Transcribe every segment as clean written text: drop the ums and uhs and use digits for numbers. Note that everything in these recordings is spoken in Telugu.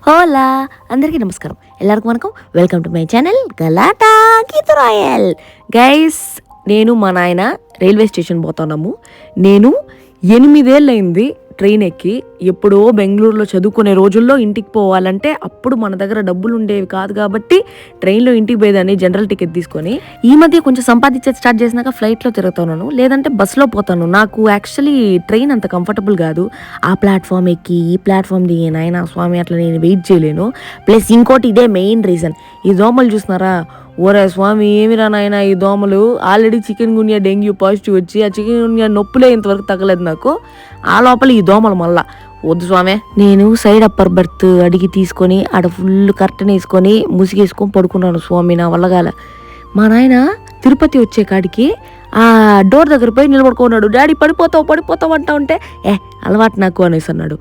హోలా అందరికీ నమస్కారం, ಎಲ್ಲರಿಗೂ వనకం. Welcome to my channel Galatta Geetha Royal. Guys, నేను మా నాయన రైల్వే స్టేషన్ పోతున్నాము. నేను 8 ఏళ్ళైంది ట్రైన్ ఎక్కి. ఎప్పుడో బెంగళూరులో చదువుకునే రోజుల్లో ఇంటికి పోవాలంటే అప్పుడు మన దగ్గర డబ్బులు ఉండేవి కాదు కాబట్టి ట్రైన్లో ఇంటికి పోయేదాన్ని జనరల్ టికెట్ తీసుకొని. ఈ మధ్య కొంచెం సంపాదించేది స్టార్ట్ చేసినాక ఫ్లైట్లో తిరుగుతున్నాను, లేదంటే బస్సులో పోతాను. నాకు యాక్చువల్లీ ట్రైన్ అంత కంఫర్టబుల్ కాదు. ఆ ప్లాట్ఫామ్ ఎక్కి ఈ ప్లాట్ఫామ్ దిగి నాయన స్వామి అట్లా నేను వెయిట్ చేయలేను. ప్లస్ ఇంకోటి ఇదే మెయిన్ రీజన్, ఈ దోమలు చూస్తున్నారా, ఓరే స్వామి ఏమిరా నాయన ఈ దోమలు. ఆల్రెడీ చికెన్ గున్యా డెంగ్యూ పాజిటివ్ వచ్చి ఆ చికెన్ గున్యా నొప్పులే ఇంతవరకు తగ్గలేదు నాకు, ఆ లోపల ఈ దోమలు మళ్ళా. వద్దు స్వామి. నేను సైడ్ అప్పర్ బర్త్ అడిగి తీసుకొని ఆడ ఫుల్ కర్టన్ వేసుకొని ముసిగేసుకొని పడుకున్నాను. స్వామి నా వల్లగాల. మా నాయన తిరుపతి వచ్చే కాడికి ఆ డోర్ దగ్గర పోయి నిలబడుకున్నాడు. డాడీ పడిపోతావు అంటా ఉంటే అలవాటు నాకు అనేసి అన్నాడు.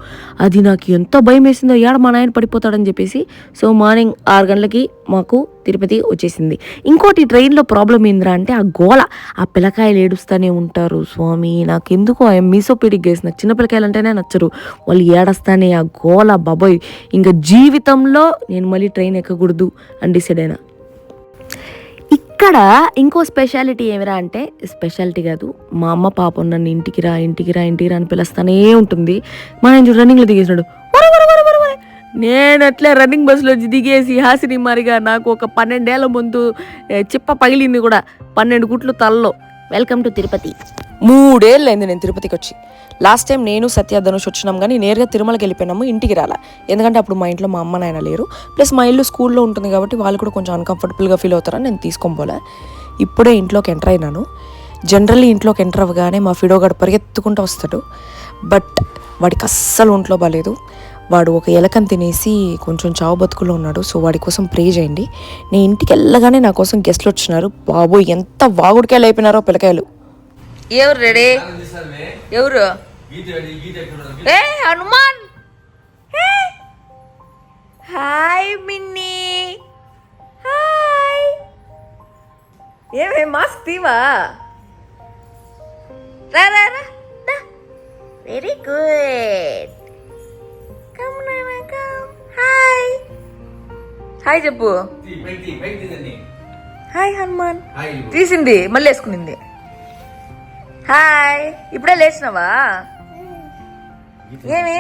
అది నాకు ఎంతో భయం వేసిందో, ఏడ మా నాయన పడిపోతాడని చెప్పేసి. సో మార్నింగ్ 6 గంటలకి మాకు తిరుపతి వచ్చేసింది. ఇంకోటి ట్రైన్లో ప్రాబ్లం ఏందిరా అంటే ఆ గోల, ఆ పిల్లకాయలు ఏడుస్తూనే ఉంటారు. స్వామి నాకు ఎందుకో మీసోపీడిక్ గేస్, నాకు చిన్న పిల్లకాయలు అంటేనే నచ్చరు. వాళ్ళు ఏడస్తానే ఆ గోల బాబోయ్. ఇంకా జీవితంలో నేను మళ్ళీ ట్రైన్ ఎక్కకూడదు అని డిసైడ్ అయినా. ఇక్కడ ఇంకో స్పెషాలిటీ ఏమిరా అంటే, స్పెషాలిటీ కాదు, మా అమ్మ పాపం నన్ను ఇంటికి రా అని పిలుస్తానే ఉంటుంది. మా ఆయన రన్నింగ్లో దిగేసినాడు. నేను అట్లే రన్నింగ్ బస్సులో దిగేసి హాసిని మారిగా నాకు ఒక 12 ఏళ్ల ముందు చిప్ప పగిలింది కూడా, 12 గుట్లు తలలో. Welcome to Tirupati. 3 ఏళ్ళు అయింది నేను తిరుపతికి వచ్చి. లాస్ట్ టైం నేను సత్య ధనుష్ వచ్చినాం, కానీ నేరుగా తిరుమలకి వెళ్ళిపోయినాము, ఇంటికి రాలా. ఎందుకంటే అప్పుడు మా ఇంట్లో మా అమ్మ నాయన లేరు, ప్లస్ మా ఇల్లు స్కూల్లో ఉంటుంది కాబట్టి వాళ్ళు కూడా కొంచెం అన్కంఫర్టబుల్గా ఫీల్ అవుతారని నేను తీసుకోపోలే. ఇప్పుడే ఇంట్లోకి ఎంటర్ అయినాను. జనరల్లీ ఇంట్లోకి ఎంటర్ అవ్వగానే మా ఫిడోగాడు పరిగెత్తుకుంటూ వస్తాడు. బట్ వాడికి అస్సలు ఒంట్లో బాగాలేదు. వాడు ఒక ఎలకని తినేసి కొంచెం చావు బతుకులో ఉన్నాడు. సో వాడి కోసం ప్రే చేయండి. నేను ఇంటికి వెళ్ళగానే నా కోసం గెస్ట్లు వచ్చినారు. బాబు ఎంత వాగుడికాయలు అయిపోయినారో పిల్లకాయలు. ఎవరు రెడీ? ఎవరు? ఏ హనుమాన్. Hi Minnie. హాయ్. ఏమే మాస్క్ తీవా? రా రా రా. Very good. కమ్ నానా కమ్. హాయ్ హాయ్ చెప్పు. హాయ్ హనుమాన్. తీసింది మళ్ళీ వేసుకునింది. హాయ్. ఇప్పుడే లేచినావా? ఏమి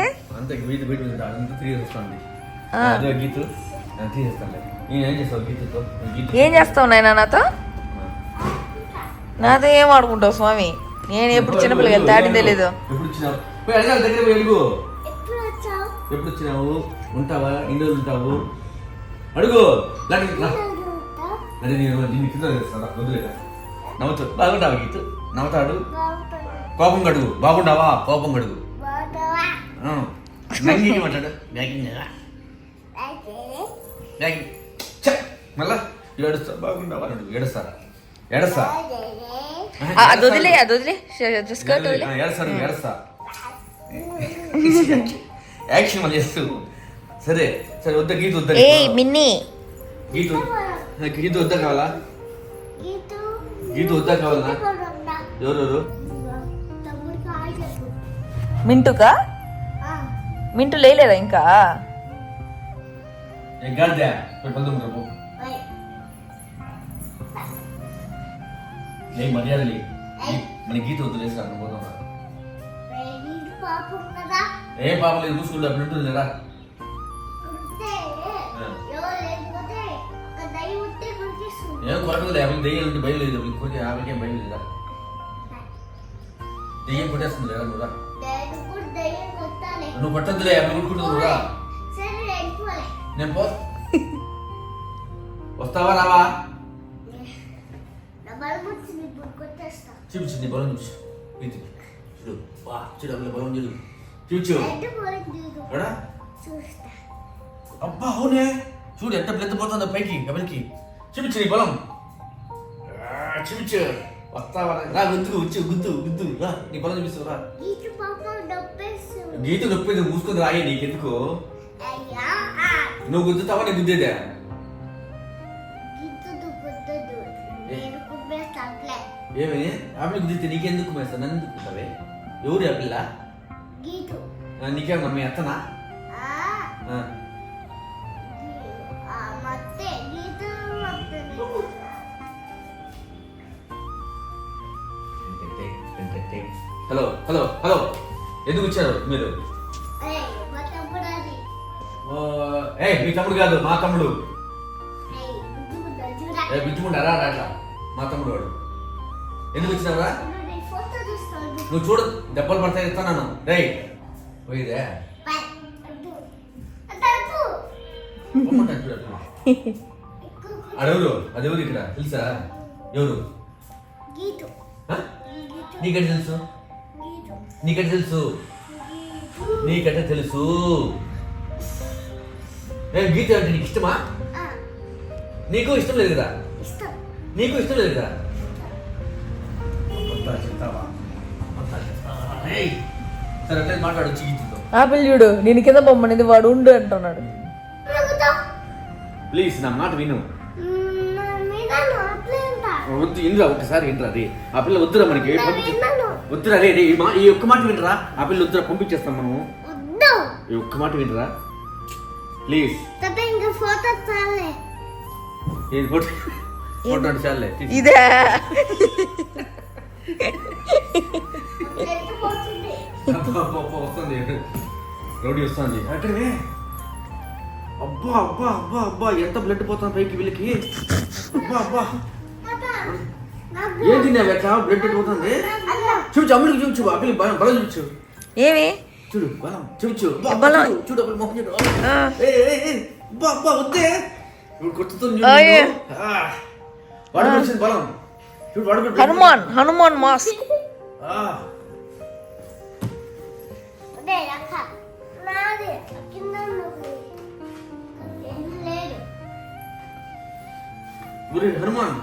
ఏం చేస్తావు నాయన నాతో? నాతో ఏం ఆడుకుంటావు స్వామి? నేను ఎప్పుడు చిన్నపిల్లగా దాటిందే లేదు. ఎప్పుడు వచ్చినావు? ఉంటావా? ఎన్ని రోజులు ఉంటావు? అడుగు. అదే నేను దీన్ని కింద వదిలేదా? నవ్వుతూ బాగుంటావా? గీతు నవ్వుతాడు. కోపం గడుగు. బాగుంటావా? కోపం గడుగు. బ్యాగింగ్ మాట్లాడు. బ్యాగింగ్ మళ్ళా ఏడుస్తా. బాగుంటావా? అడుగు. ఏడుస్తారా? ఏడుస్తా. ఏడుస్తా. యాక్షన్ మళ్ళీ చేస్తూ. సరే సరే వద్దా గీత వద్దా? మిన్నీ గీత వద్దా కావాలా? గీత వద్దా కావాలనా? ఎవరెవరు? మింటుకా? మింటు లేలేదా ఇంకా? మర్యాద మన గీత వద్దు లేసాను పోతున్నా. ఏ పాపం లేదు, చూసుకుంటా అప్పుడు ఉంటుంది కదా. ఏం కొరకలేదు. యాభై దెయ్యాలు ఉంటే భయం లేదు. కొరికి యాభైకేం భయం లేదా? దెయ్యం కొట్టేస్తుంది లేదా? నువ్వు కొట్టద్దులే, యాభై కొట్టుకుంటుంది. నేను పో. వస్తావా రావా? చూపించింది బలం చూసి చూడు. వా చూడు అప్పుడు బలం చూడు. చూచు అబ్బా అవునే. చూడు ఎంత బ్లెత్ పోతుందో పైకి ఎవరికి. చూపించు నీ బలం. చూపించు. వస్తావా రా? గుద్దు వచ్చి గుద్దు రా. నీ బలం చూపిస్తావు రా. గీత నొప్పి మూసుకొని రాయే. నీకెందుకు? నువ్వు గుద్దుతావా? నేను గుద్దేదా? ఏమి ఆపిల్ గుద్దితే నీకెందుకు మేస్తా? నన్ను ఎందుకుంటావే? ఎవరు ఆ పిల్ల? నీకేమన్నా మీ అత్తనా? హలో హలో హలో ఎందుకు వచ్చారు మీరు? మీ తమ్ముడు కాదు, మా తమ్ముడు. బిచ్చుకుంటారా అట్లా? మా తమ్ముడు వాడు. ఎందుకు వచ్చినారా? నువ్వు చూడు, దెబ్బలు పడతాయి ఇస్తాను. రే పోయిదే అడెవరు? అదెవరు ఇక్కడ తెలుసా? ఎవరు? నీకంటే తెలుసు? నీకంటే తెలుసు? నీకంటే తెలుసు? గీత అంటే నీకు ఇష్టమా? నీకు ఇష్టం లేదు కదా? నీకు ఇష్టం లేదు కదా? చెప్తావా? సరే అట్లా మాట్లాడొచ్చు గీతతో. ఆపిల్ చూడు, నేను కింద బొమ్మనేది వాడు ఉండు అంటున్నాడు. ప్లీజ్ నా మాట విను. వద్దు, ఇంద్రా ఒకసారి వినరా రే. ఆ పిల్ల వద్దురా, మనకి వద్దురా రే. ఈ ఒక్క మాట వినరా. ఆ పిల్ల వద్దురా, పంపించేస్తాం మనము. ఈ ఒక్క మాట వినరా ప్లీజ్. ఫోటో ఫోటో అంటే చాలే. ఇదే వస్తుంది, రౌడీ వస్తుంది. అక్కడే అబ్బా అబ్బా అబ్బా అబ్బా ఎంత బ్లడ్ పోతుంది పైకి వీళ్ళకి. అబ్బా అబ్బా ఏం తిన్నావు ఎట్లా బ్లడ్ పోతుంది? చూపించు, అమ్ముడికి చూపించు, అప్పకి బలం చూపించు. ఏమి చూడు బలం చూపించు. చూడు అప్పుడు మొహం చూడు. అబ్బా వద్దే, ఇప్పుడు కొట్టుతుంది వాడు వచ్చింది బలం. చూడు వాడు హనుమాన్ మాస్క్. హనుమాన్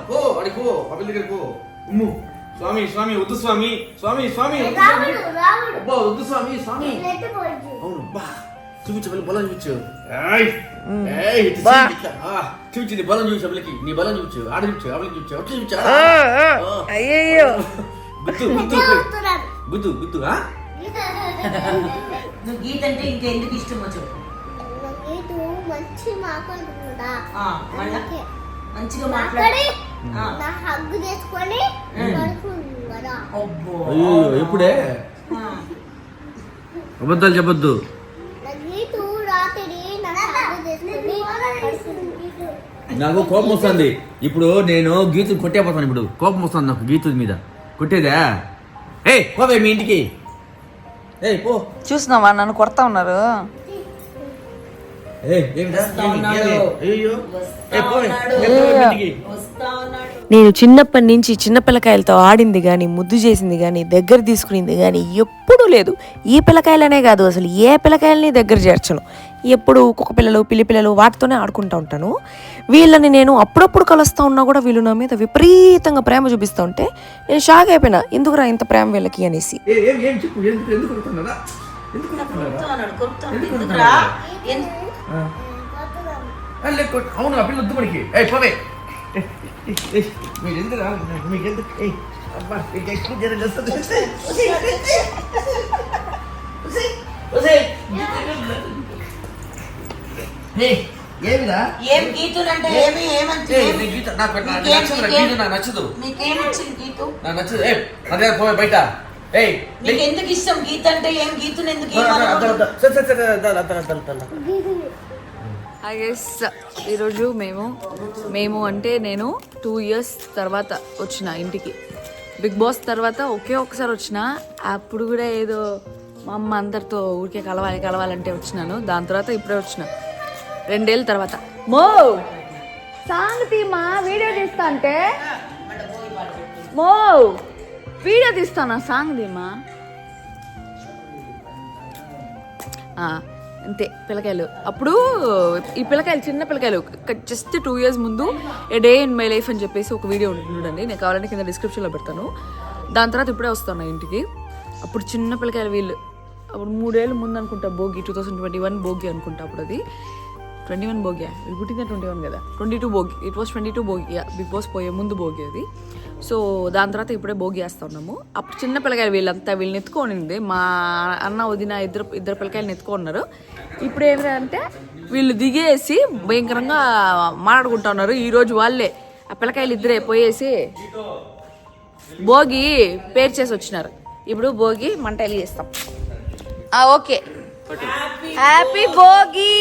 పో, అడిగి పో, పబ్లిక్ దగ్గర పో. ఉమ్ము స్వామి స్వామి వద్దు స్వామి, స్వామి స్వామి అబ్బా వద్దు స్వామి, స్వామి అవును అబ్బా. చూపించు పల్లి బలం చూపించు. చూపించింది బలం చూపించు అబ్బలికి. నీ బలం చూపించు, ఆడ చూపించు, అబ్బలికి చూపించు, అట్లా చూపించు. అయ్యో గుద్దు గుద్దు గుద్దు గుద్దు. నువ్వు గీత అంటే ఇంకా ఎందుకు ఇష్టమో చెప్పు. మంచిగా మాట్లాడి ఎప్పుడే అబద్ధాలు చెప్పొద్దు. నాకు కోపం వస్తుంది ఇప్పుడు. నేను గీతలు కొట్టేపోతాను ఇప్పుడు. కోపం వస్తుంది నాకు గీతుల మీద. కొట్టేదా? పోవే మీ ఇంటికి. పో. చూసినావా నన్ను కొడతా ఉన్నారు. నేను చిన్నప్పటి నుంచి చిన్న పిల్లకాయలతో ఆడింది కానీ, ముద్దు చేసింది కానీ, దగ్గర తీసుకునింది కానీ ఎప్పుడూ లేదు. ఈ పిల్లకాయలనే కాదు, అసలు ఏ పిల్లకాయలని దగ్గర చేర్చను. ఎప్పుడు కుక్క పిల్లలు, పిల్లి పిల్లలు వాటితోనే ఆడుకుంటూ ఉంటాను. వీళ్ళని నేను అప్పుడప్పుడు కలుస్తూ ఉన్నా కూడా వీళ్ళు నా మీద విపరీతంగా ప్రేమ చూపిస్తూ ఉంటే నేను షాక్ అయిపోయినా, ఎందుకురా ఇంత ప్రేమ వీళ్ళకి అనేసి. అవును ఆ పిల్ల వద్దు మనకి. పోవే మీరు ఎందుకు మీకు ఎందుకు అబ్బా ఎక్కువ ఏమిరా ఏం గీతులు అంటే ఏమి ఏమంటే నచ్చదు. మీకేమొచ్చింది గీతు? నాకు నచ్చదు. అదే పోవే బయట. నీకు ఎందుకు ఇష్టం గీత అంటే? ఏం గీతులు ఎందుకు? ఐ గెస్ ఈరోజు మేము అంటే నేను 2 years తర్వాత వచ్చిన ఇంటికి. బిగ్ బాస్ తర్వాత ఒకే ఒక్కసారి వచ్చిన. అప్పుడు కూడా ఏదో మా అమ్మ అందరితో ఊరికే కలవాలంటే వచ్చినాను. దాని తర్వాత ఇప్పుడే వచ్చిన 2 ఏళ్ళ తర్వాత. సాంగ్ తీమా వీడియో తీస్తా అంటే వీడియో తీస్తానా? సాంగ్ తీమా అంతే. పిల్లకాయలు అప్పుడు ఈ పిల్లకాయలు చిన్న పిల్లకాయలు జస్ట్ 2 years ముందు ఏ డే ఇన్ మై లైఫ్ అని చెప్పేసి ఒక వీడియో ఉంటుందండి. నేను కావాలంటే కింద డిస్క్రిప్షన్లో పెడతాను. దాని తర్వాత ఇప్పుడే వస్తాను ఇంటికి. అప్పుడు చిన్న పిల్లకాయలు వీళ్ళు. అప్పుడు 3 ఏళ్ళ ముందు అనుకుంటా భోగి, 2021 భోగి అనుకుంటా. అప్పుడు అది 21 భోగి, వీళ్ళు పుట్టిందే 21 కదా, 22 Bhogi. It was 22 Bhogi, Big Boss పోయే ముందు భోగి అది. సో దాని తర్వాత ఇప్పుడే భోగి వేస్తా ఉన్నాము. అప్పుడు చిన్న పిల్లకాయలు వీళ్ళంతా వీళ్ళని ఎత్తుకోనింది. మా అన్న వదిన ఇద్దరు పిల్లకాయలను ఎత్తుకున్నారు. ఇప్పుడు ఏమిటంటే వీళ్ళు దిగేసి భయంకరంగా మాట్లాడుకుంటా ఉన్నారు. ఈరోజు వాళ్ళే ఆ పిల్లకాయలు ఇద్దరే పోయేసి భోగి పేరు చేసి వచ్చినారు. ఇప్పుడు భోగి మంట వెలిగిస్తాం. Okay. Happy Bhogi.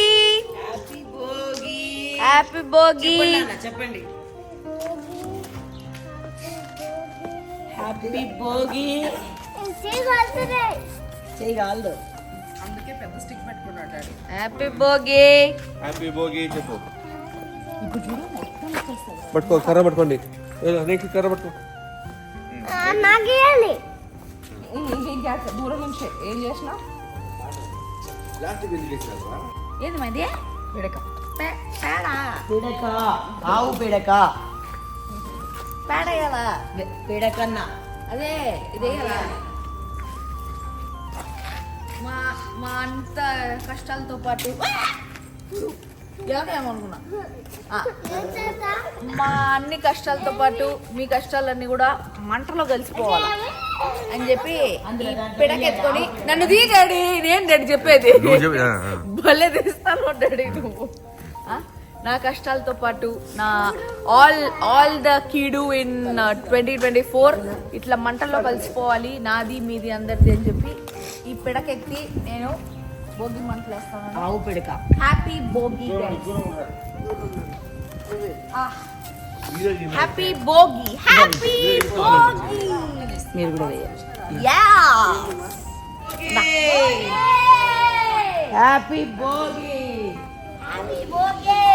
Happy Bhogi. చెప్పండి. హ్యాపీ భోగి. చేయగలదు, అందుకే పెద్ద స్టిక్ పెట్టుకున్నాడు. హ్యాపీ భోగి. హ్యాపీ భోగి చెప్పు. పట్టుకో, కర్ర పట్టుకోండి. కర్ర పట్టుకో. దూరం నుంచి ఏం చేసినా ఏది మాది పిడక పిడక, ఆవు పిడక, పేడేయాలా పిడకన్నా. అదే ఇదే కదా. మా అంత కష్టాలతో పాటు ఏమనుకున్నా మా అన్ని కష్టాలతో పాటు మీ కష్టాలన్నీ కూడా మంటలో కలిసిపోవాలి అని చెప్పి పిడకెత్తుకొని నన్ను డాడీ. నేను డాడీ చెప్పేది భలే తీస్తాను డాడీ నువ్వు. నా కష్టాలతో పాటు నా ఆల్ ద కీడు ఇన్ 2024 ఇట్లా మంటల్లో కలిసిపోవాలి, నాది మీది అందరిది అని చెప్పి ఈ పిడకెత్తి నేను భోగి మంటలు వేస్తాను. ఆవు పిడక. Happy Bhogi. Happy Bhogi. Happy Bhogi. మీరు కూడా వేయాలి. హ్యాపీ భోగి. హ్యాపీ భోగి.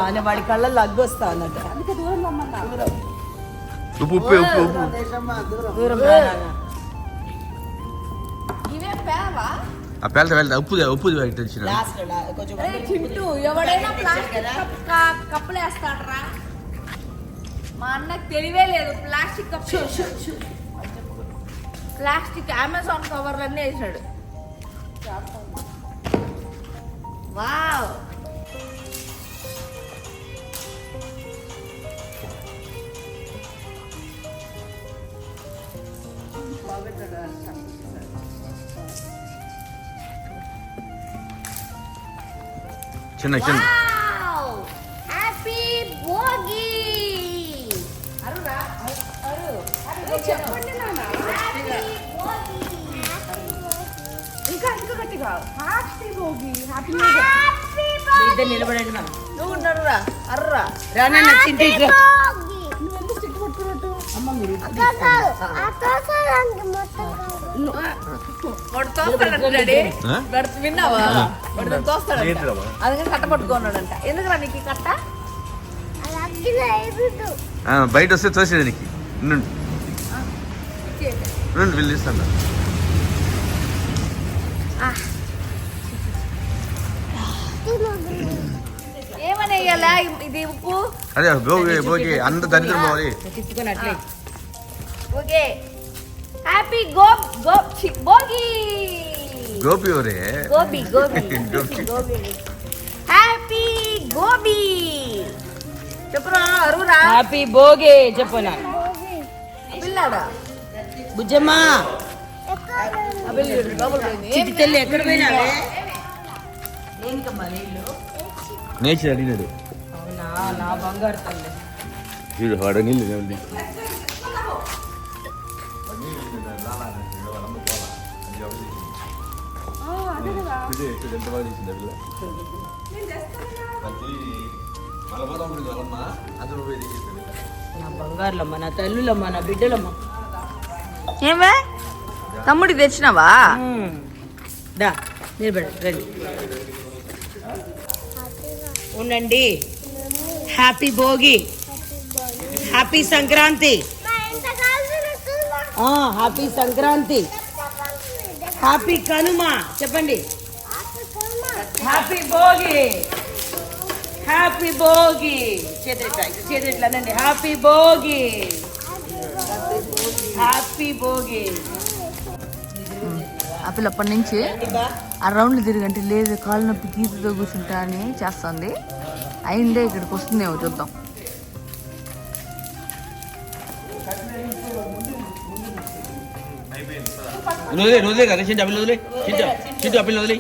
అని వాడి కళ్ళల్లో అగ్గు వస్తా అన్నట్టు. ఉప్పు ఉప్పు ఉప్పు ఉప్పు దూరం ఇవే పేవా ఆ పేలత వెళ్తా ఉప్పు ఉప్పు వచ్చిన లాస్ట్ కొంచెం చింటూ ఎవడైనా ప్లాస్టిక్ కప్పులు వేస్తాడరా. మా అన్నకు తెలివే లేదు. ప్లాస్టిక్ కప్పు, ప్లాస్టిక్ అమెజాన్ కవర్లు అన్నీ వేసాడు. వావ్. చిన్న చిన్న హ్యాపీ భోగి. అరురా అరు చెప్పండి నాన్న. ఇంకా ఇంకా గట్టిగా హ్యాపీ భోగి. హ్యాపీ ఇద్దరు నిలబడండి మనం. నువ్వు నరురా అర్రా రానా చింటే నువ్వు ఎంత స్టిక్ పట్టుకున్నట్టు అమ్మ మీరు వాడు తోస్తాడంటే విన్నావా? వాడు తోస్తాడంట, అందుకని కట్ట పట్టుకున్నాడంట. ఎందుకురా నీకు ఈ కట్ట? బయట వస్తే తోసేది నీకు వెళ్ళిస్తాను. ఏమని వేయాలా ఇది ఉప్పు? అదే భోగి భోగి అంత దరిద్రం పోవాలి. తిప్పుకొని అట్లే. ఓకే. హ్యాపీ భోగి. గోపి ఎవరే? గోబీ గోబీ గోబీ. హ్యాపీ గోబీ. చెప్పురా అరువురా. హ్యాపీ భోగి చెప్పనా పిల్లాడా బుజ్జమ్మ. పిల్లాడు లోపలికి పోయింది. చిట్టి తెల్లి ఎక్కడ పోయినావే? దేనికమ్మా నీళ్ళు? నేచర్ అడిగినాడు. అవునా, నా బంగారు తల్లి. వీడు వాడ నీళ్ళు ఎంత బాగా చేసింది పిల్ల. నా బంగారులమ్మ, నా తల్లులమ్మ, నా బిడ్డలమ్మ. ఏమే తమ్ముడికి తెచ్చినావా? దా నిలబడండి, రండి ఉండండి. Happy Bhogi, happy Sankranti, happy Sankranti, happy Kanuma చెప్పండి. Happy Bhogi, happy Bhogi. చేతులెట్లనండి. Happy Bhogi, happy Bhogi. ఆ పిల్ల అప్పటి నుంచి ఆ రౌండ్లు తిరిగంటే లేదు కాలు నొప్పి గీతతో కూర్చుంటా అని చేస్తుంది. అయిందే ఇక్కడికి వస్తుందేమో చూద్దాం. నువ్వులే కదా చింత చిట్టు ఆ పిల్ల వదిలి.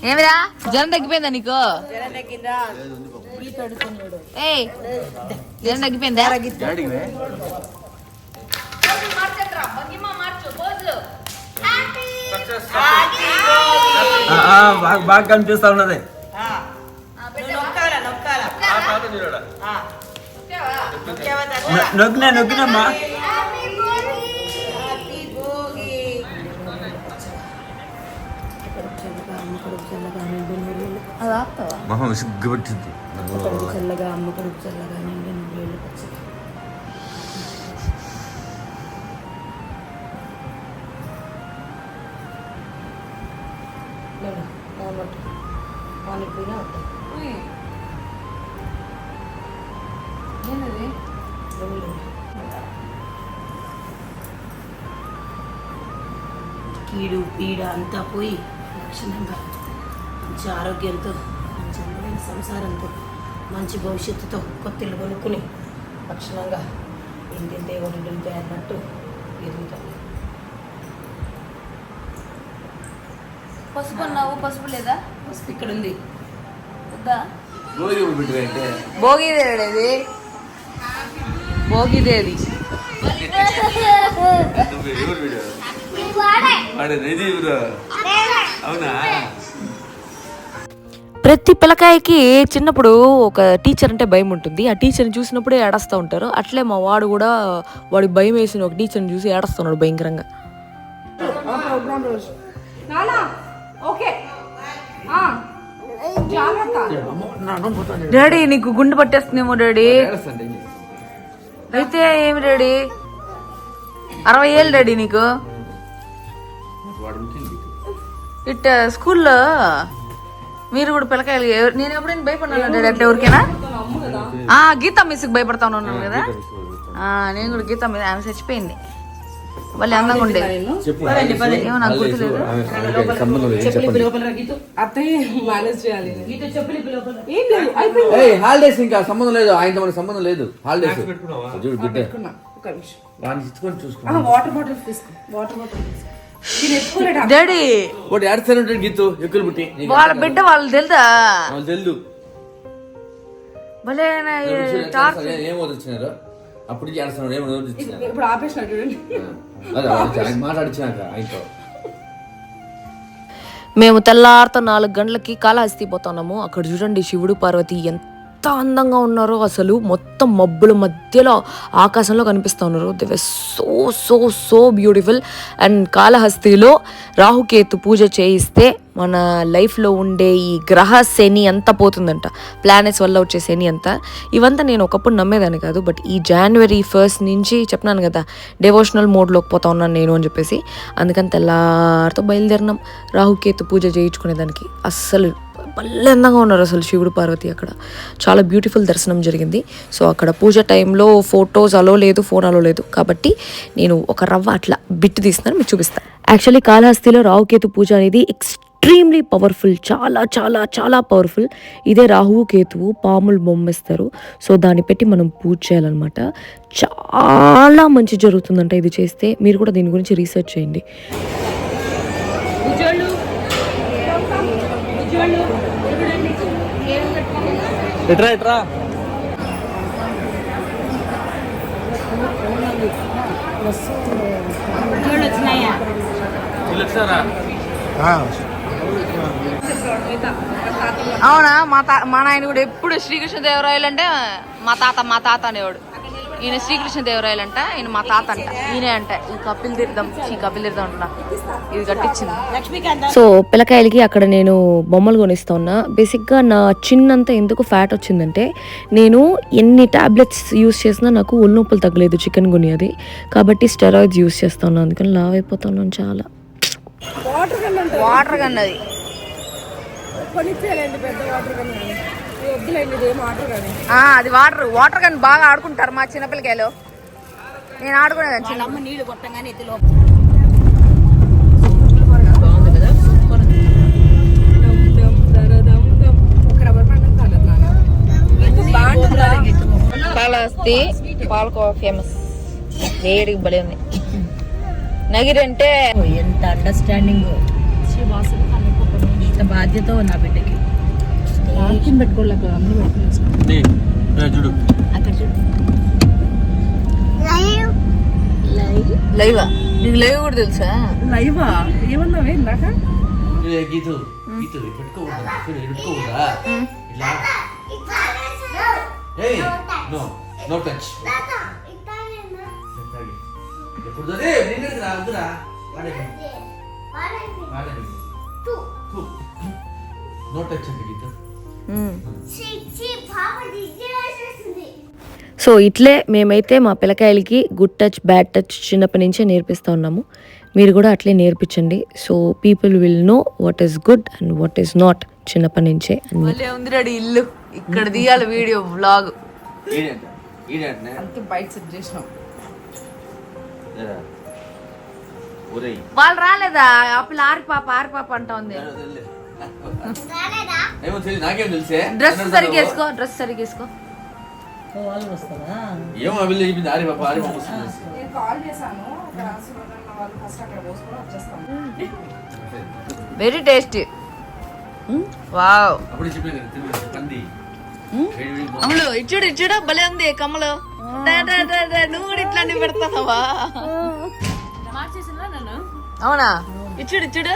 ఏమిరా జ్వరం తగ్గిపోయిందా నీకు? ఏయ్ జ్వరం తగ్గిపోయిందా? బాగా కనిపిస్తా ఉన్నది. నొక్కినమ్మా. మొహం సిగ్గుపట్టింది. చల్లగా అమ్మ కొడుకు చల్లగా నిండి నీళ్ళు పచ్చి కీడు పీడ అంతా పోయి లక్షణంగా మంచి ఆరోగ్యంతో మంచి అందమైన సంసారంతో మంచి భవిష్యత్తుతో కొత్తిల్లు కొనుక్కుని లక్షణంగా ఇంటి దేవుడు అన్నట్టు ఎదుగుతాం. పసుపు అన్నావు, పసుపు లేదా? పసుపు ఇక్కడ ఉంది. వద్దా? భోగిదేది భోగిదేది అవునా? ప్రతి పిల్లకాయకి చిన్నప్పుడు ఒక టీచర్ అంటే భయం ఉంటుంది. ఆ టీచర్ని చూసినప్పుడే ఏడుస్తూ ఉంటారు. అట్లే మా వాడు కూడా వాడికి భయం వేసిన ఒక టీచర్ని చూసి ఏడుస్తున్నాడు భయంకరంగా. డాడీ నీకు గుండె పట్టేస్తుందేమో డాడీ. అయితే ఏమి డాడీ 60 ఏళ్ళు డాడీ నీకు. ఇట్ స్కూల్లో మీరు కూడా పిల్లకాయలు నేను ఎప్పుడైనా భయపడినా డాడీ అంటే ఎవరికైనా? గీతా మిస్కి భయపడతా ఉన్నాను కదా. నేను కూడా గీతా మీద ఆమె చచ్చిపోయింది. వాళ్ళు అందంగా ఉండేది. ఏమో నాకు గుర్తులేదు. హాలిడేస్ ఇంకా సంబంధం లేదు. ఆయనతో మనకి సంబంధం లేదు. హాలిడేస్ చూడు బిడ్డ వాడిని ఇచ్చుకొని చూసుకో. వాటర్ బాటిల్ తీసుకో. వాటర్ బాటిల్ డాడీ ఒకటి ఏడుస్తాను ఉంటాడు గీతు ఎక్కులు పుట్టి వాళ్ళ బిడ్డ వాళ్ళు తెలుదా? తెలుదు. భలే ఏం వదిలిచ్చినారు అప్పుడు ఏడుస్తున్నాడు. ఏమో వదిలిచ్చినారు. ఇప్పుడు ఆపేసినాడు చూడండి. ఆయన మాట్లాడిచ్చినాక ఆయనతో. మేము తెల్లారితో 4 గంటలకి కాళహస్తి పోతున్నాము. అక్కడ చూడండి శివుడు పార్వతి ఎంత అందంగా ఉన్నారో అసలు. మొత్తం మబ్బుల మధ్యలో ఆకాశంలో కనిపిస్తూ ఉన్నారు. They were so so so beautiful. And కాళహస్తిలో Rahu Ketu పూజ చేయిస్తే మన లైఫ్లో ఉండే ఈ గ్రహ శని అంతా పోతుందంట. ప్లానెట్స్ వల్ల వచ్చే శని అంతా. ఇవంతా నేను ఒకప్పుడు నమ్మేదాన్ని కాదు. బట్ ఈ January 1st నుంచి చెప్పినాను కదా డివోషనల్ మోడ్లోకి పోతా ఉన్నాను నేను అని చెప్పేసి. అందుకని తెల్లారితో బయలుదేరినాం రాహుకేతు పూజ చేయించుకునేదానికి. అస్సలు భలే అందంగా ఉన్నారు అసలు శివుడు పార్వతి. అక్కడ చాలా బ్యూటిఫుల్ దర్శనం జరిగింది. సో అక్కడ పూజ టైంలో ఫొటోస్ అలో లేదు, ఫోన్ అలో లేదు. కాబట్టి నేను ఒక రవ్వ అట్లా బిట్ తీస్తున్నాను, మీకు చూపిస్తాను. యాక్చువల్లీ కాళహస్తిలో రాహుకేతు పూజ అనేది ఎక్స్ట్రీమ్లీ పవర్ఫుల్. చాలా చాలా చాలా పవర్ఫుల్. ఇదే రాహువు కేతువు పాములు బొమ్మేస్తారు. సో దాన్ని పెట్టి మనం పూజ చేయాలన్నమాట. చాలా మంచి జరుగుతుందంట ఇది చేస్తే. మీరు కూడా దీని గురించి రీసెర్చ్ చేయండి. ఎట్రా అవునా? మా నాయన కూడా ఎప్పుడు శ్రీకృష్ణదేవరాయలు అంటే మా తాత అనేవాడు. ఈయన శ్రీకృష్ణదేవరాయలు అంట, ఈయన మా తాత అంట. ఈయనే అంట ఈ కపిల్ తీర్థం అంటున్నా ఇది కట్టించింది. సో పిల్లకాయలకి అక్కడ నేను బొమ్మలు కొనిస్తా ఉన్నా. బేసిక్గా నా చిన్నంతా ఎందుకు ఫ్యాట్ వచ్చిందంటే నేను ఎన్ని టాబ్లెట్స్ యూస్ చేసినా నాకు ఒళ్ళు నొప్పులు తగ్గలేదు చికెన్ గునియాది. కాబట్టి స్టెరాయిడ్స్ యూస్ చేస్తా ఉన్నాను. అందుకని లావ్ అయిపోతా ఉన్నాను చాలా. వాటర్ కన్నది అది వాటర్ గన్ బాగా ఆడుకుంటారు మా చిన్నపిల్లకాయలు. నేను ఆడుకునేదాన్ని వాళ్ళ అమ్మ నీళ్లు కొట్టంగానే ఎత్తిలో బాగుంది కదా సూపర్ కాళహస్తి పాలకోవా ఫేమస్ వేడికి భలే ఉంది నగిరి అంటే ఎంత అండర్స్టాండింగ్ ఇంత బాధ్యత నా బిడ్డకి పెట్టుకోలేక అన్ని పెట్టుకుని చూడు అక్కడ చూడు లైవా నీకు లైవ్ కూడా తెలుసా లైవా ఏమన్నావే ఇందాక గీతు గీతు పెట్టుకోకూడదా చూడు పెట్టుకోకూడదా ఇలా ఏయ్ నో నో టచ్ ఎప్పుడు నిన్ను వద్దురా నో టచ్ అండి గీత సో ఇట్లే మేమైతే మా పిల్లకాయలకి గుడ్ టచ్ బ్యాడ్ టచ్ చిన్నప్పటి నుంచే నేర్పిస్తూ ఉన్నాము మీరు కూడా అట్లే నేర్పించండి so people will know what is good and what is not చిన్నప్పటి నుంచే ఉంది రెడీ ఇల్లు ఇక్కడ తీయాలి వీడియో వ్లాగ్ అంతే బయట సెట్ చేసినాం వాళ్ళు రాలేదా ఆ పిల్ల ఆరి పాప అంటా ఉంది ఏమో తెలియదు నాకేం తెలిసే డ్రెస్ సరిగేసుకో డ్రెస్ సరిగేసుకో వాళ్ళు వస్తారా ఏమో అభిల్ చెప్పింది ఆరి పాప నేను కాల్ చేశాను అక్కడ సురేంద్ర వాళ్ళు ఫస్ట్ అక్కడ పోసుకొని వచ్చేస్తాను వెరీ టేస్టీ వావ్ అప్పుడు చెప్పేది పంది అమలు ఇచ్చుడు భలే ఉంది కమ్మలు నువ్వు కూడా ఇట్లాంటి పెడతావా అవునా ఇచ్చుడు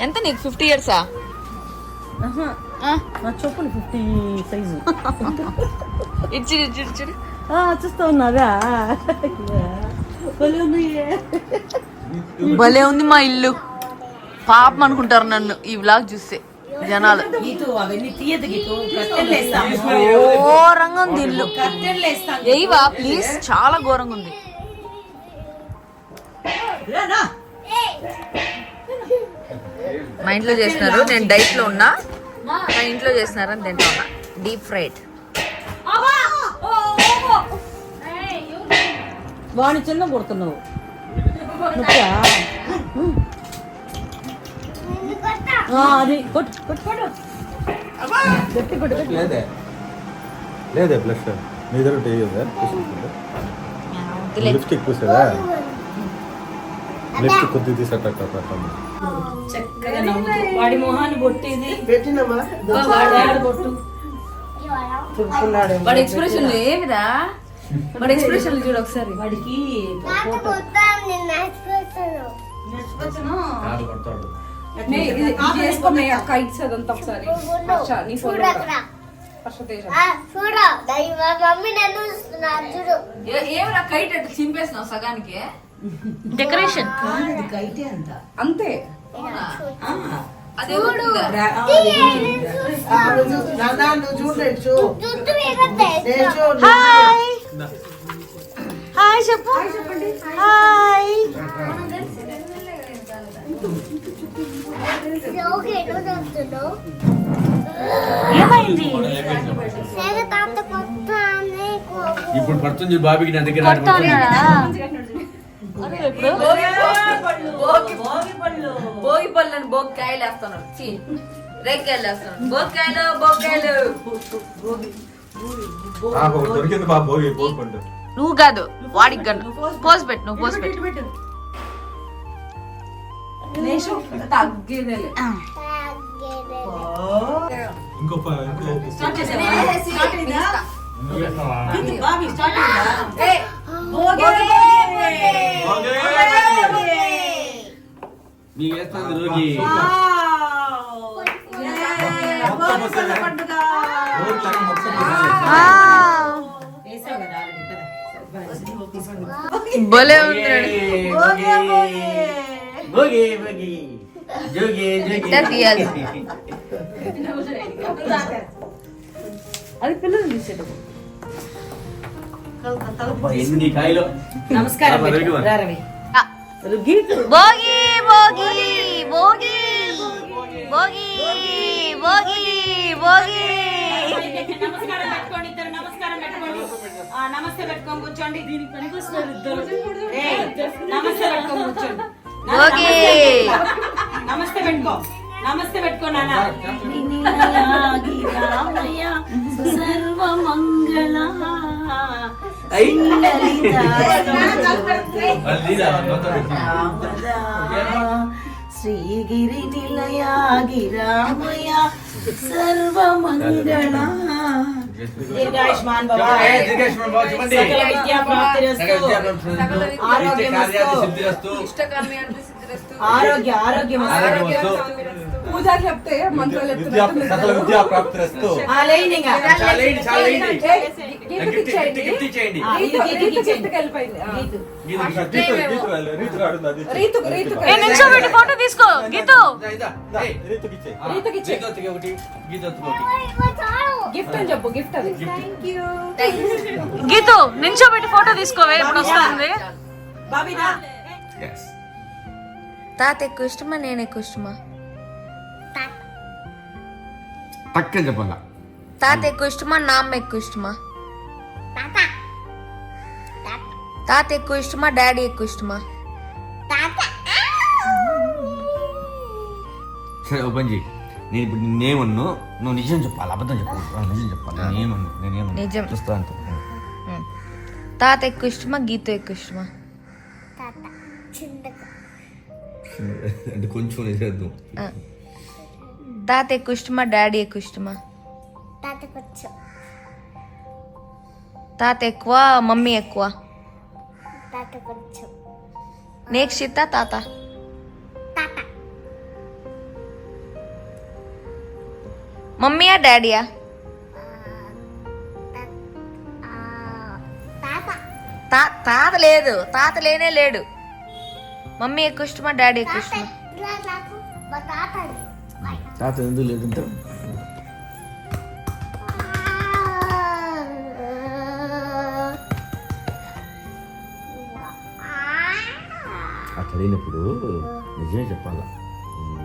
ఎంత నీకు 50 years నా చెప్పులు 50 సైజు ఇచ్చుడు చూస్తా ఉన్నారా భలే ఉంది మా ఇల్లు పాపం అనుకుంటారు నన్ను ఈ వ్లాగ్ చూస్తే జనాలు అవన్నీ తీయదు ఘోరంగా ఉంది ఇల్లు ఏవా ప్లీజ్ చాలా ఘోరంగా ఉంది మా ఇంట్లో చేస్తున్నారు నేను డైట్ లో ఉన్నా మా ఇంట్లో చేస్తున్నారని తింటా ఉన్నా డీప్ ఫ్రైడ్ వాణి చిన్న కొడుతున్నావు అది కొట్టు లేదే లేదే బ్లష్ మీ దగ్గర ఉంటే లిప్స్టిక్ పూసేదా లిప్స్టిక్ కొద్దిగా తీసేటట్టు చక్కగా నవ్వుతూ వాడి మొహాన్ని బొట్టేది బొట్టు వాడి ఎక్స్ప్రెషన్ ఏమిరా వాడి ఎక్స్ప్రెషన్ చూడు ఒకసారి వాడికి చేసుకోమే అక్క ఇట్స్ అదంతా ఒకసారి హర్ష నీ ఫోన్ హర్ష తేజ ఏమిరా కైట్ అట్లా చింపేసినావు సగానికి డెకరేషన్ అంతే అదే హాయ్ చెప్పు హాయ్ ఇప్పుడు పడుతుంది బాబీకి నా దగ్గర భోగి పళ్ళని భోగికాయలు వేస్తున్నాడు రేగ్గాయలు వేస్తున్నాడు భోగికాయలు దొరికింది బాబు భోగి పోసుకుంటూ నువ్వు కాదు వాడికి గన్ను పోసి పెట్టు నువ్వు పోసి పెట్టు తగ్గేదేలే ఇంకో మీకు వేస్తాను రోగి భలే ఉంది భోగి భోగి జోగి ఇట్లా తీయాలి. అది పిల్లలు తీసేటప్పుడు ఎన్ని కాయలు నమస్కారం గీత భోగి భోగి భోగి భోగి భోగి భోగి నమస్తే పెట్టుకొని కూర్చోండి. ఏయ్, నమస్తే పెట్టుకొని కూర్చోండి. ఓకే. నమస్తే పెట్టుకో. నమస్తే పెట్టుకో నాన్న. సర్వమంగళ శ్రీగిరి నిలయ గిరామయ సర్వమంగళ దీర్ఘాయుష్మాన్ భవ. సకల విద్యా ప్రాప్తిరస్తు. ఆరోగ్యం పూజ చెప్తే మంత్రాలు సకల విద్యా ప్రాప్తిరస్తు. నిల్చోబెట్టి ఫోటో తీసుకో గీతు. గిఫ్ట్ అని చెప్పు. గిఫ్ట్ అది. గీతు నిల్చోబెట్టి ఫోటో తీసుకోవే ఇప్పుడు వస్తుంది. తాత ఎక్కువ ఇష్టమా నేను ఎక్కువ ఇష్టమా? పక్కన చెప్పాలా? తాత ఎక్కువ ఇష్టమా నామ్మ ఎక్కువ ఇష్టమా? తాత ఎక్కువ ఇష్టమా డాడీ ఎక్కువ ఇష్టమా? సరే ఓ పని చెయ్యి. నేను ఇప్పుడు నేనేమన్ను నువ్వు నిజం చెప్పాలి, అబద్ధం చెప్పాలి. నిజం చెప్పాలి. నేనేమన్ను నిజం. చూస్తా అంత. తాత ఎక్కువ ఇష్టమా గీత ఎక్కువ ఇష్టమా? అంటే కొంచెం నిజం. తాత ఎక్కువ ఇష్టమా డాడీ ఎక్కువ ఇష్టమా? తాత ఎక్కువ మమ్మీ ఎక్కువ? నేక్షిత తాత? మమ్మీయా డాడీయా? తాత లేదు, తాత లేనే లేడు. మమ్మీ ఎక్కువ ఇష్టమా డాడీ ఎక్కువ ఇష్టమా? తాత ఎందుకు లేదంటే చదివినప్పుడు నిజమే చెప్పాలా,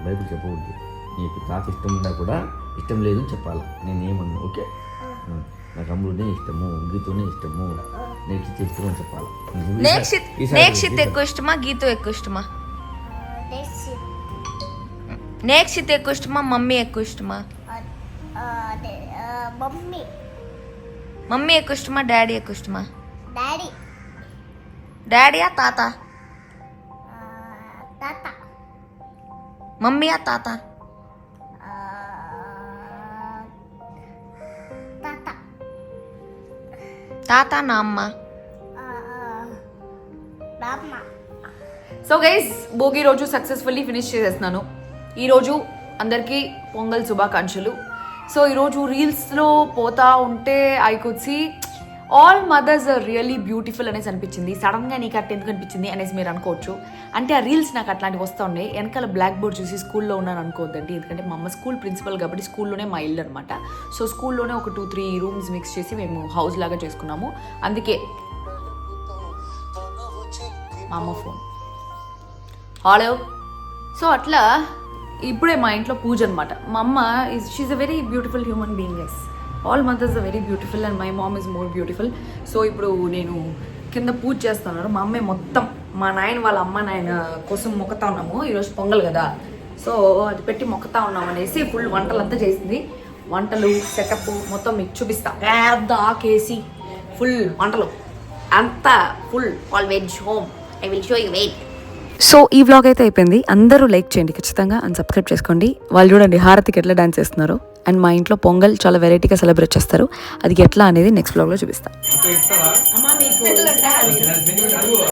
బైబిల్ చెప్పకూడదు. నీకు తాత ఇష్టం ఉన్నా కూడా ఇష్టం లేదు అని చెప్పాలా. నేనేమన్నా ఓకే నాకు అమ్ముడునే ఇష్టము, గీతోనే ఇష్టము, నేక్షిత్ ఇష్టం అని చెప్పాలా. నేక్షిత్ ఎక్కువ ఇష్టమా గీత ఎక్కువ ఇష్టమా? నేక్షిత్ ఎక్కువ ఇష్టమా మమ్మీ ఎక్కువ ఇష్టమా? మమ్మీ ఎక్కువ ఇష్టమా డాడీ ఎక్కువ ఇష్టమా? డాడీయా తాత? మమ్మీయా తాత? తాత నా అమ్మ. సో గైస్ భోగి రోజు సక్సెస్ఫుల్లీ ఫినిష్ చేసేస్తున్నాను. ఈరోజు అందరికీ పొంగల్ శుభాకాంక్షలు. సో ఈరోజు రీల్స్లో పోతా ఉంటే I could see all mothers are really beautiful అనేసి అనిపించింది. సడన్గా నీకు అట్ట ఎందుకు అనిపించింది అనేసి మీరు అనుకోవచ్చు. అంటే ఆ రీల్స్ నాకు అట్లాంటివి వస్తూ ఉన్నాయి. వెనకాల బ్లాక్ బోర్డ్ చూసి స్కూల్లో ఉన్నాను అనుకోవద్దండి. ఎందుకంటే మా అమ్మ స్కూల్ ప్రిన్సిపల్ కాబట్టి స్కూల్లోనే మా ఇల్లు అనమాట. సో స్కూల్లోనే ఒక 2-3 రూమ్స్ మిక్స్ చేసి మేము హౌస్ లాగా చేసుకున్నాము. అందుకే మా అమ్మ ఫోన్ హలో. సో అట్లా ఇప్పుడే మా ఇంట్లో పూజ అనమాట. మా అమ్మ she's a very beautiful human being. Yes all mothers are very beautiful and my mom is more beautiful. So ఇప్పుడు నేను కింద పూజ చేస్తున్నాను. మా అమ్మే మొత్తం మా నాయన వాళ్ళ అమ్మ నాయన కోసం మొక్కుతా ఉన్నాము. ఈరోజు పొంగల్ కదా, సో అది పెట్టి మొక్కుతా ఉన్నాం అనేసి ఫుల్ వంటలంతా చేసింది. వంటలు సెటప్ మొత్తం మీకు చూపిస్తా. పెద్ద ఆకేసి ఫుల్ వంటలు అంతా full all veg home. I will show you wait. So ఈ వ్లాగ్ అయితే అయిపోయింది. అందరూ లైక్ చేయండి ఖచ్చితంగా అండ్ సబ్స్క్రైబ్ చేసుకోండి. వాళ్ళు చూడండి హారతికి ఎట్లా డాన్స్ చేస్తున్నారు. అండ్ మా ఇంట్లో పొంగల్ చాలా వెరైటీగా సెలబ్రేట్ చేస్తారు. అది ఎట్లా అనేది నెక్స్ట్ వ్లాగ్లో చూపిస్తాను.